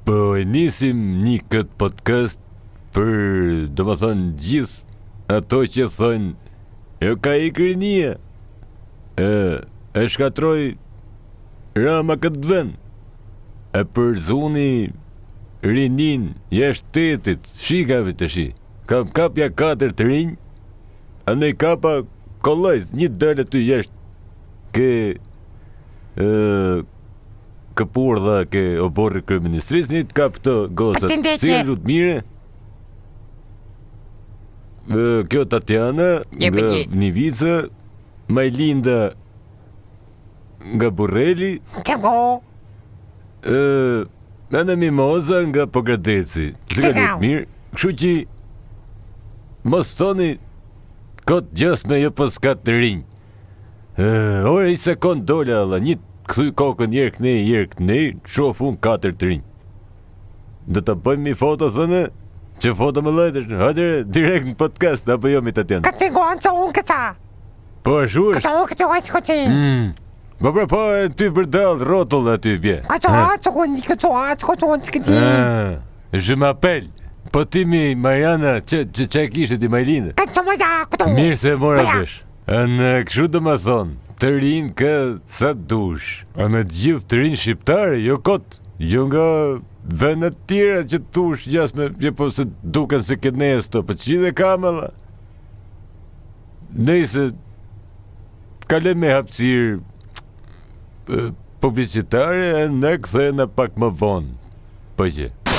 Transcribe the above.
Po e nisim një këtë podcast për, do më thonë, gjithë ato që thonë jo ka i krinia e shkatroj Rama këtë vend e për zuni rinin jashtë tetit shikave të shi kam kapja 4 të rinj a ne kapa kollojz një dëllë të jashtë ke këpur dhe ke oborë kërëministris një të kap të gosat si e lutë mire kjo Tatjana nga Nivica Majlinda nga Burreli Ana Mimoza nga Pogradeci si ka lutë mirë kështu që mos thoni kot gjasme jo po s'ka të rinj ore i sekund dole alla një këthuj kokën jerë kënej shofu në 4 të rinj dhe të bëjmë një foto thënë që foto më lejtësh hajde direkt në podcast apo jo mi Tatjana këtë gonë që unë këta po ashu është këtë unë këtë ojtë këtë po ty përdal rotull aty bje këtë unë këtë je m'appelle po ti mi Mariana që e kishtë ti Majlina mirë se mora vesh në këshu dhe më thonë të rinë ka sa dush a në gjithë të rinë shqiptare jo kot jo nga vendet tjera që tush jasme që po se duken se këtë nejës të për që dhe kamela nejse kalem me hapsir publicitare e në këthejnë pak më vonë po që